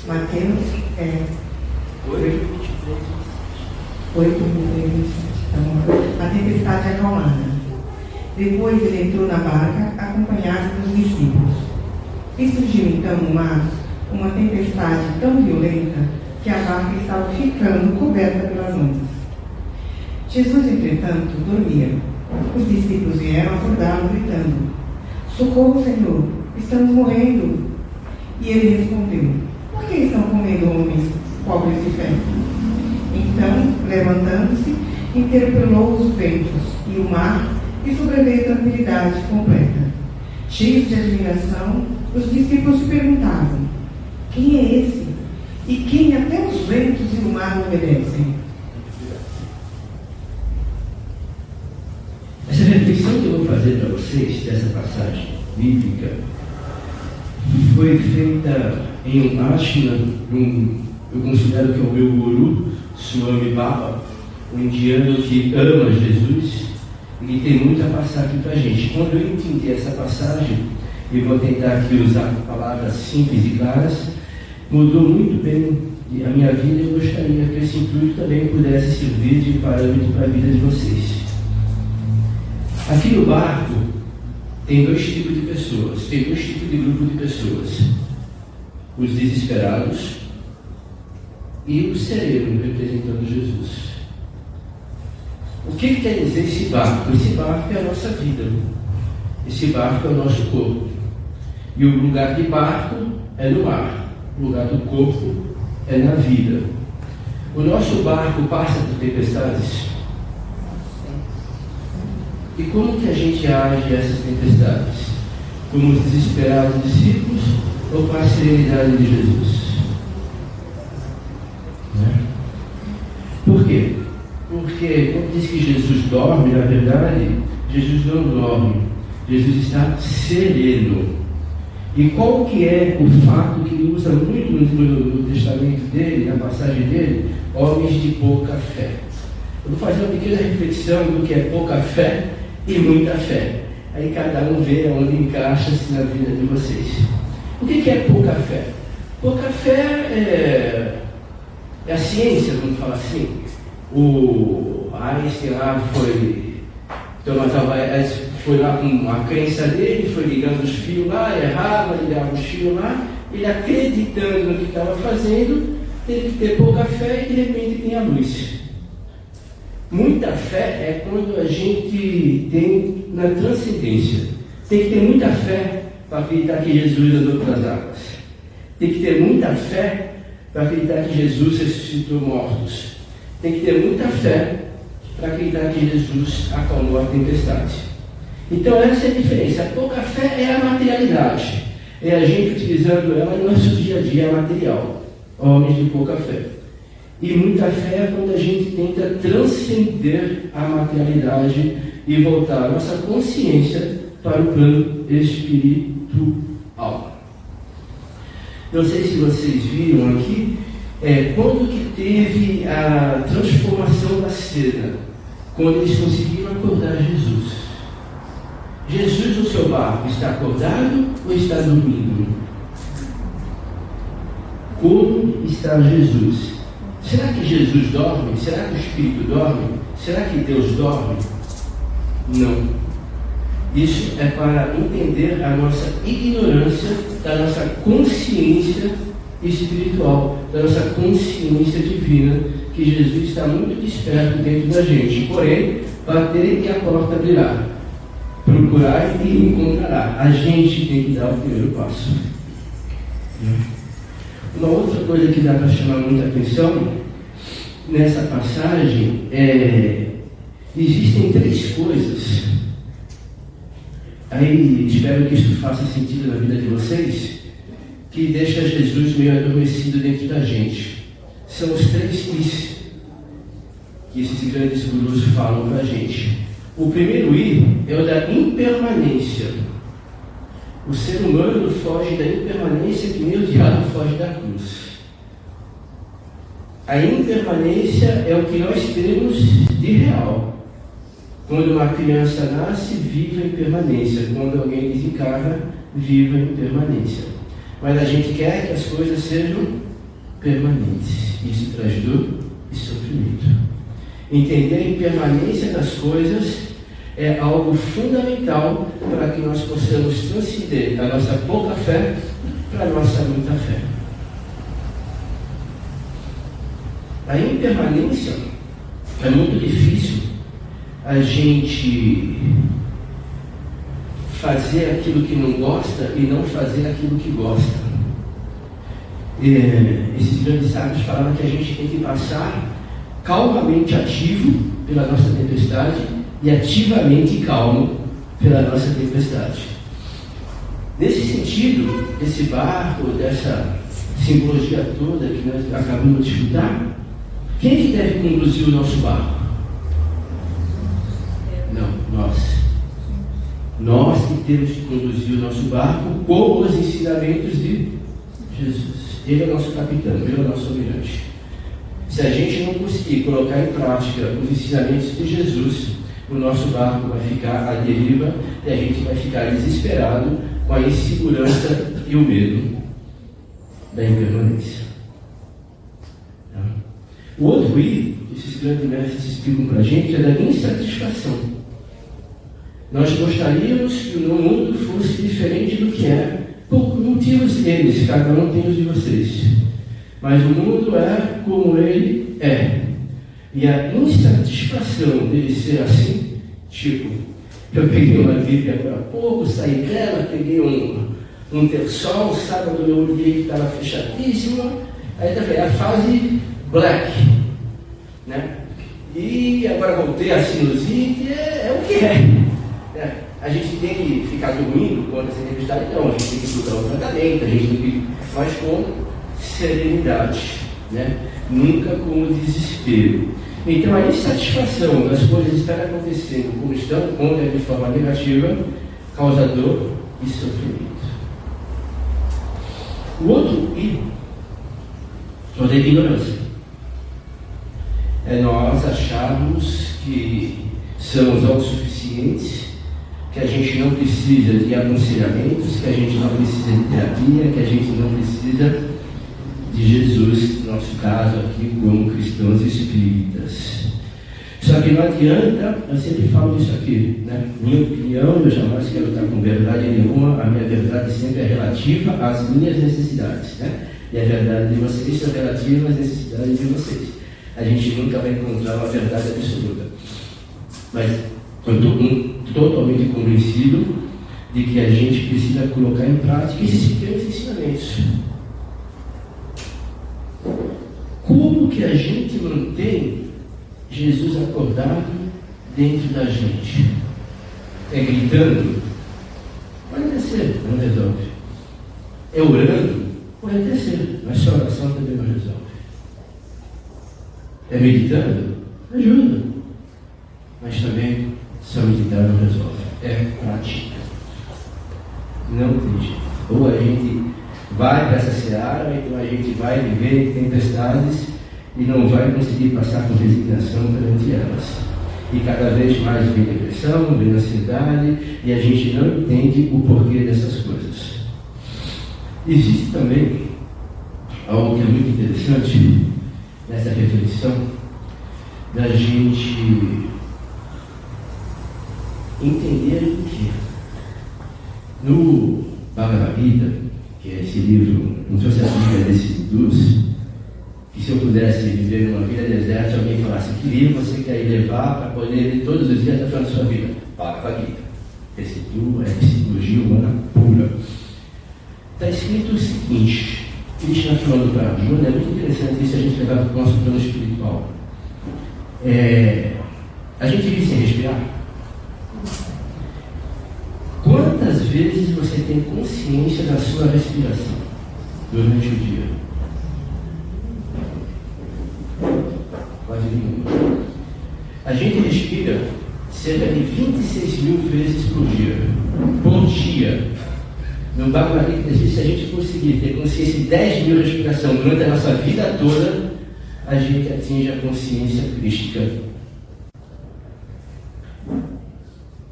Mateus 8, a tempestade acalmada. Depois ele entrou na barca, acompanhado dos discípulos. E surgiu então no mar uma tempestade tão violenta que a barca estava ficando coberta pelas ondas. Jesus, entretanto, dormia. Os discípulos vieram acordá-lo, gritando: Socorro, Senhor, estamos morrendo. E ele respondeu: Por que estão com medo, homens pobres de fé? Então, levantando-se, interpelou os ventos e o mar, e sobreveio tranquilidade completa. Cheios de admiração, os discípulos se perguntavam: Quem é esse? E quem até os ventos e o mar obedecem? Essa reflexão que eu vou fazer para vocês, dessa passagem bíblica, foi feita em eu considero que é o meu guru, Swami Baba, um indiano que ama Jesus e que tem muito a passar aqui para a gente. Quando eu entendi essa passagem, e vou tentar aqui usar palavras simples e claras, mudou muito bem a minha vida e eu gostaria que esse intuito também pudesse servir de parâmetro para a vida de vocês. Aqui no barco tem dois tipos de pessoas, tem dois tipos de grupo de pessoas: os desesperados e o sereno, representando Jesus. O que quer dizer esse barco? Esse barco é a nossa vida, esse barco é o nosso corpo, e o lugar de barco é no mar, o lugar do corpo é na vida. O nosso barco passa por tempestades. E como que a gente age a essas tempestades? Como os desesperados discípulos ou com a serenidade de Jesus? Por quê? Porque quando diz que Jesus dorme, na verdade, Jesus não dorme. Jesus está sereno. E qual que é o fato que ele usa muito no testamento dele, na passagem dele? Homens de pouca fé. Eu vou fazer uma pequena reflexão do que é pouca fé e muita fé. Aí cada um vê onde encaixa-se na vida de vocês. O que é pouca fé? Pouca fé é a ciência, vamos falar assim. O Einstein lá foi lá com a crença dele, foi ligando os fios lá, errava, ligava os fios lá, ele acreditando no que estava fazendo, teve que ter pouca fé e de repente tem a luz. Muita fé é quando a gente tem na transcendência. Tem que ter muita fé para acreditar que Jesus andou pelas águas. Tem que ter muita fé para acreditar que Jesus ressuscitou mortos. Tem que ter muita fé para acreditar que Jesus acalmou a tempestade. Então essa é a diferença. A pouca fé é a materialidade. É a gente utilizando ela no nosso dia a dia material. Homens de pouca fé. E muita fé é quando a gente tenta transcender a materialidade e voltar a nossa consciência para o plano espiritual. Não sei se vocês viram aqui, quando que teve a transformação da cena, quando eles conseguiram acordar Jesus. Jesus no seu barco está acordado ou está dormindo? Como está Jesus? Será que Jesus dorme? Será que o Espírito dorme? Será que Deus dorme? Não. Isso é para entender a nossa ignorância da nossa consciência espiritual, da nossa consciência divina, que Jesus está muito desperto dentro da gente. Porém, bater e a porta abrirá. Procurar e encontrará. A gente tem que dar o primeiro passo. Uma outra coisa que dá para chamar muita atenção nessa passagem existem três coisas. Aí espero que isso faça sentido na vida de vocês, que deixa Jesus meio adormecido dentro da gente. São os três I's que esses grandes gurus falam para a gente. O primeiro I é o da impermanência. O ser humano foge da impermanência que nem o diabo foge da cruz. A impermanência é o que nós temos de real. Quando uma criança nasce, viva em permanência. Quando alguém desencarna, viva em permanência. Mas a gente quer que as coisas sejam permanentes. Isso traz dor e sofrimento. Entender a impermanência das coisas é algo fundamental para que nós possamos transcender a nossa pouca fé para a nossa muita fé. A impermanência é muito difícil a gente fazer aquilo que não gosta e não fazer aquilo que gosta. Esses grandes sábios falavam que a gente tem que passar calmamente ativo pela nossa tempestade e ativamente calmo pela nossa tempestade. Nesse sentido, esse barco, dessa simbologia toda que nós acabamos de estudar, quem que deve conduzir o nosso barco? Não, nós. Nós que temos que conduzir o nosso barco com os ensinamentos de Jesus. Ele é o nosso capitão, ele é o nosso almirante. Se a gente não conseguir colocar em prática os ensinamentos de Jesus, o nosso barco vai ficar à deriva e a gente vai ficar desesperado com a insegurança e o medo da impermanência. O outro I, que esses grandes mestres explicam para a gente, é da insatisfação. Nós gostaríamos que o mundo fosse diferente do que é, por motivos deles, cada um tem os de vocês. Mas o mundo é como ele é. E a insatisfação dele ser assim, tipo, eu peguei uma Bíblia agora há pouco, saí dela, peguei um terçol, sábado eu olhei que estava fechadíssimo, aí também a fase black, né? E agora voltei a sinusite, é o que é. A gente tem que ficar dormindo quando essa tempestade, então a gente tem que procurar o tratamento, a gente tem que faz com serenidade, né? Nunca com desespero. Então a insatisfação das coisas estarem acontecendo como estão, quando é de forma negativa, causa dor e sofrimento. O outro I é da ignorância. É nós acharmos que somos autossuficientes, que a gente não precisa de aconselhamentos, que a gente não precisa de terapia, que a gente não precisa de Jesus, no nosso caso aqui, como cristãos espíritas. Só que não adianta, eu sempre falo disso aqui, né? Minha opinião, eu jamais quero estar com verdade nenhuma, a minha verdade sempre é relativa às minhas necessidades, né? E a verdade de vocês é relativa às necessidades de vocês. A gente nunca vai encontrar uma verdade absoluta. Mas eu estou totalmente convencido de que a gente precisa colocar em prática esses pequenos ensinamentos. Como que a gente mantém Jesus acordado dentro da gente? É gritando? Pode até ser, não resolve. É orando? Pode até ser, mas só oração também não resolve. É meditando? Ajuda. Mas também só meditar não resolve. É prática. Não tem jeito. Ou a gente vai para essa seara, então a gente vai viver tempestades e não vai conseguir passar com resignação perante elas. E cada vez mais vem depressão, vem ansiedade, e a gente não entende o porquê dessas coisas. Existe também algo que é muito interessante nessa reflexão, da gente entender o que no Bhagavad Gita, que é esse livro, não sei se a Bíblia desse Hindus, que se eu pudesse viver numa vida deserta, alguém falasse que livro você quer levar para poder ler todos os dias até a sua vida? Bhagavad Gita. Esse livro é psicologia humana pura. Está escrito o seguinte, Krishna falando para Arjuna, é muito interessante isso a gente levar para o nosso plano espiritual. A gente vive sem respirar. Quantas vezes você tem consciência da sua respiração durante o dia? Quase nenhuma. A gente respira cerca de 26 mil vezes por dia. Por dia. No Bhagavad Gita diz que se a gente conseguir ter consciência de 10 mil respirações durante a nossa vida toda, a gente atinge a consciência crística.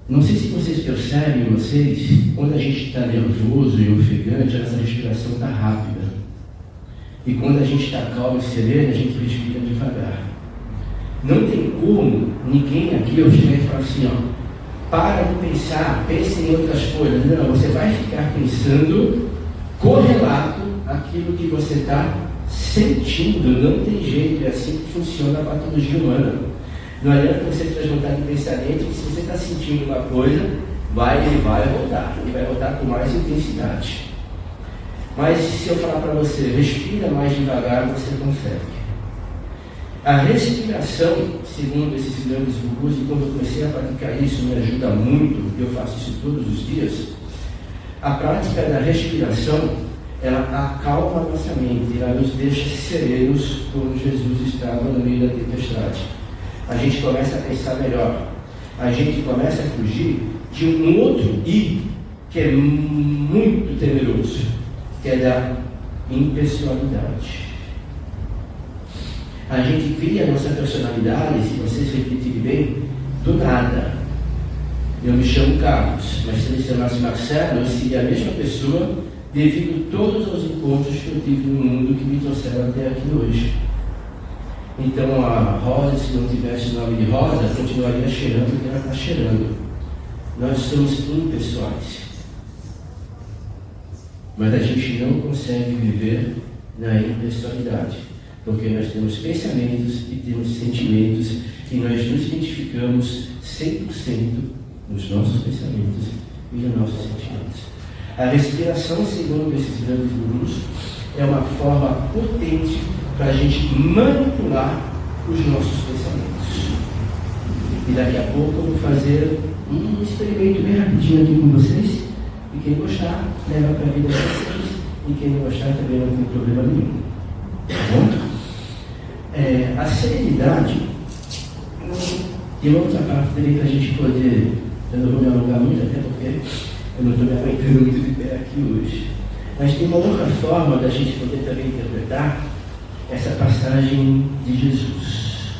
Não sei se vocês percebem, quando a gente está nervoso e ofegante, a nossa respiração está rápida. E quando a gente está calmo e sereno, a gente respira devagar. Não tem como ninguém aqui eu chegar e falar assim, para de pensar, pense em outras coisas. Não, você vai ficar pensando correlato àquilo que você está sentindo. Não tem jeito, é assim que funciona a patologia humana. Não adianta você transmutar de pensamento, que se você está sentindo uma coisa, ele vai voltar, e vai voltar com mais intensidade. Mas se eu falar para você, respira mais devagar, você consegue. A respiração, segundo esses grandes gurus, e quando eu comecei a praticar isso, me ajuda muito, eu faço isso todos os dias. A prática da respiração, ela acalma a nossa mente, ela nos deixa serenos como Jesus estava no meio da tempestade. A gente começa a pensar melhor, a gente começa a fugir de um outro I que é muito temeroso, que é da impessoalidade. A gente cria a nossa personalidade, se vocês refletirem bem, do nada. Eu me chamo Carlos, mas se eu me chamasse Marcelo, eu seria a mesma pessoa devido a todos os encontros que eu tive no mundo que me trouxeram até aqui hoje. Então a Rosa, se não tivesse o nome de Rosa, continuaria cheirando o que ela está cheirando. Nós somos impessoais. Mas a gente não consegue viver na impessoalidade, porque nós temos pensamentos e temos sentimentos e nós nos identificamos 100% nos nossos pensamentos e nos nossos sentimentos. A respiração, segundo esses grandes gurus, é uma forma potente para a gente manipular os nossos pensamentos. E daqui a pouco eu vou fazer um experimento bem rapidinho aqui com vocês. E quem gostar, leva para a vida de vocês. E quem não gostar também não tem problema nenhum. Tá bom? A serenidade tem outra parte também para a gente poder. Eu não vou me alongar muito, até porque eu não estou me aguentando muito de pé aqui hoje. Mas tem uma outra forma da gente poder também interpretar essa passagem de Jesus.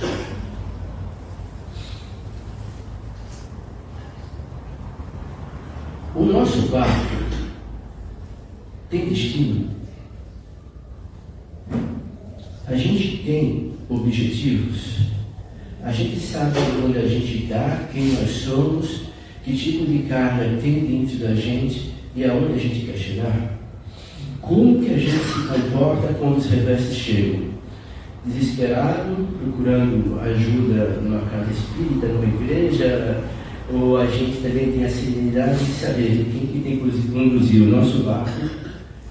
O nosso barco tem destino. A gente tem objetivos. A gente sabe onde a gente está, quem nós somos, que tipo de carga tem dentro da gente e aonde a gente quer chegar. Como que a gente se comporta quando os reversos chegam? Desesperado, procurando ajuda numa casa espírita, numa igreja, ou a gente também tem a serenidade de saber que quem que tem que conduzir o nosso barco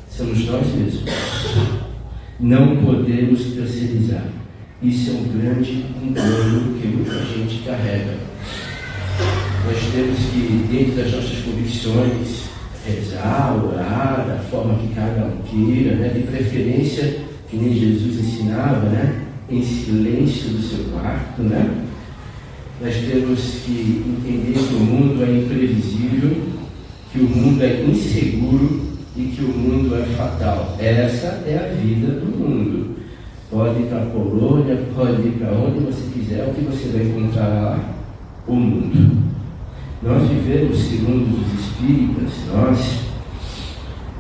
somos nós mesmos. Não podemos terceirizar. Isso é um grande engano que muita gente carrega. Nós temos que, dentro das nossas convicções, rezar, orar, da forma que cada um queira, né? De preferência, que nem Jesus ensinava, né? Em silêncio do seu quarto, né? Nós temos que entender que o mundo é imprevisível, que o mundo é inseguro e que o mundo é fatal. Essa é a vida do mundo. Pode ir para a Polônia, pode ir para onde você quiser, o que você vai encontrar lá? O mundo. Nós vivemos, segundo os espíritas,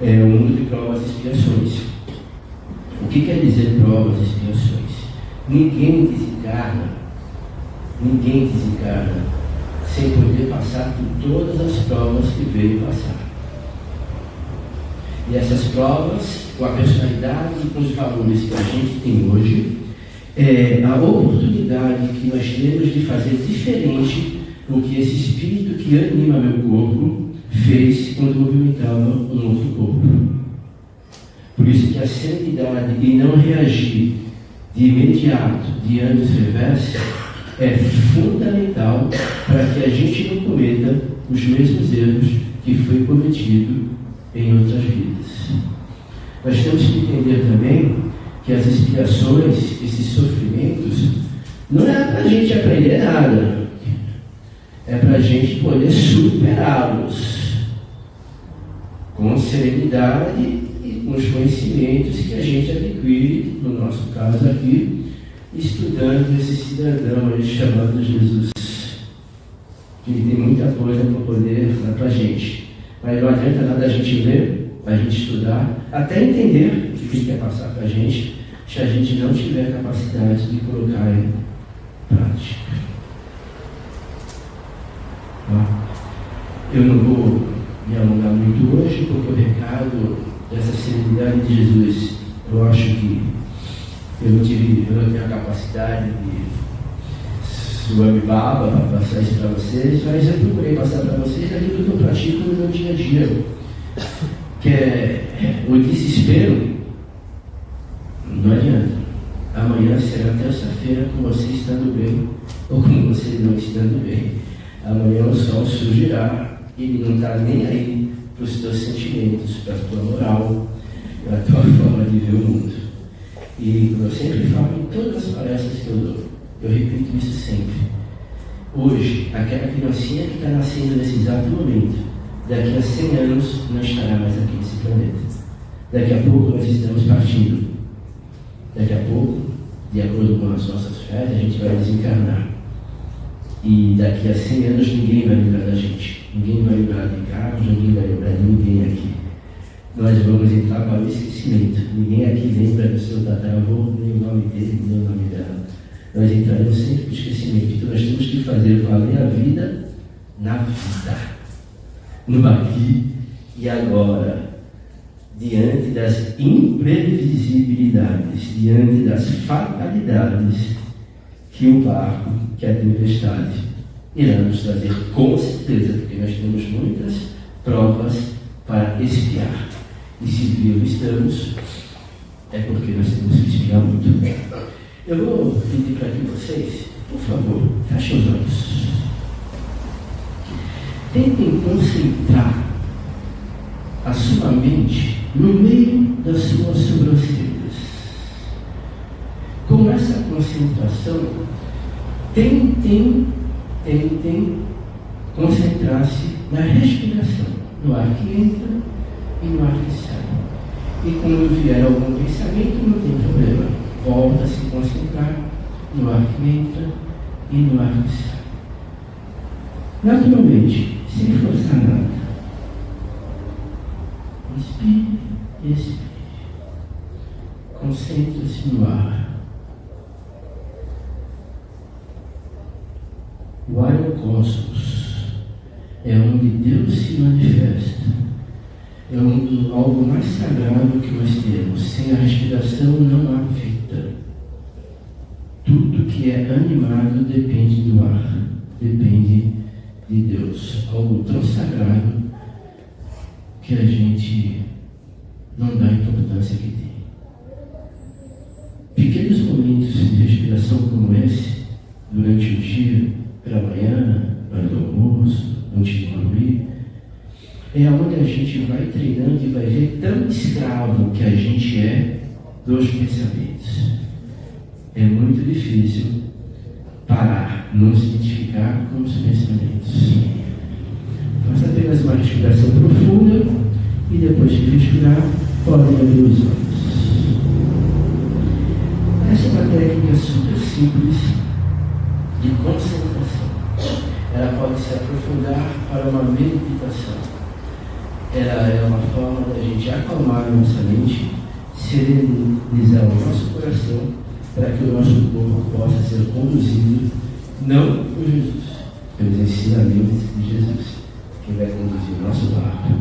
um mundo de provas e expiações. O que quer dizer provas e expiações? Ninguém desencarna sem poder passar por todas as provas que veio passar. E essas provas, com a personalidade e com os valores que a gente tem hoje, é a oportunidade que nós temos de fazer diferente do que esse espírito que anima meu corpo fez quando movimentava um outro corpo. Por isso que a serenidade e não reagir de imediato diante dos reversos é fundamental para que a gente não cometa os mesmos erros que foi cometido em outras vidas. Nós temos que entender também que as expiações, esses sofrimentos, não é para a gente aprender nada, é para a gente poder superá-los com serenidade e com os conhecimentos que a gente adquire, no nosso caso aqui, estudando esse cidadão aí chamado Jesus. que tem muita coisa para poder dar para a gente. Mas não adianta nada a gente ler, a gente estudar, até entender o que ele quer passar para a gente, se a gente não tiver capacidade de colocar em prática. Eu não vou me alongar muito hoje, porque o recado dessa serenidade de Jesus, eu acho que eu não tenho a capacidade de suave baba para passar isso para vocês, mas eu procurei passar para vocês aquilo que eu pratico no meu dia a dia, que é o desespero. Não adianta. Amanhã será terça-feira com você estando bem ou com você não estando bem. Amanhã o sol surgirá e ele não está nem aí para os teus sentimentos, para a tua moral, para a tua forma de ver o mundo. E eu sempre falo em todas as palestras que eu dou, eu repito isso sempre. Hoje, aquela criancinha que está nascendo nesse exato momento, daqui a 100 anos não estará mais aqui nesse planeta. Daqui a pouco nós estamos partindo. Daqui a pouco, de acordo com as nossas fés, a gente vai desencarnar. E daqui a 100 anos ninguém vai lembrar da gente. Ninguém vai lembrar de Carlos, ninguém vai lembrar de ninguém aqui. Nós vamos entrar para o esquecimento. Ninguém aqui lembra do seu tataravô, nem o nome dele, nem o nome dela. Nós entraremos sempre para o esquecimento. Então nós temos que fazer valer a vida na vida. No aqui e agora. Diante das imprevisibilidades, diante das fatalidades que o barco, que a tempestade irá nos trazer com certeza, porque nós temos muitas provas para espiar. E se vivo estamos, é porque nós temos que espiar muito. Eu vou pedir para que vocês, por favor, fechem os olhos. Tentem concentrar a sua mente no meio das suas sobrancelhas. Com essa concentração, tentem concentrar-se na respiração, no ar que entra e no ar que sai. E quando vier algum pensamento, não tem problema. Volta a se concentrar no ar que entra e no ar que sai. Naturalmente, sem forçar nada. Inspire e expire. Concentre-se no ar. O ar é o cosmos. É onde Deus se manifesta. É algo mais sagrado que nós temos. Sem a respiração não há vida. Tudo que é animado depende do ar. Depende de Deus. Algo tão sagrado que a gente não dá a importância que tem. Pequenos momentos de respiração como esse, durante o dia, pela manhã, para o almoço, antes de dormir, é onde a gente vai treinando e vai ver tão escravo que a gente é dos pensamentos. É muito difícil parar, não se identificar com os pensamentos. Faça apenas uma respiração profunda e depois de respirar, podem abrir os olhos. Essa é uma técnica super simples de concentração. Ela pode se aprofundar para uma meditação. Ela é uma forma da gente acalmar a nossa mente, serenizar o nosso coração, para que o nosso corpo possa ser conduzido não por Jesus, pelos ensinamentos de Jesus. Quem vai conduzir o nosso barco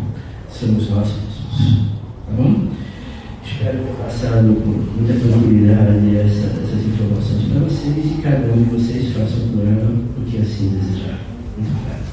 somos nós mesmos. Tá bom? Espero ter passado com muita tranquilidade essas informações para vocês e cada um de vocês faça com ela o que assim desejar. Muito obrigado.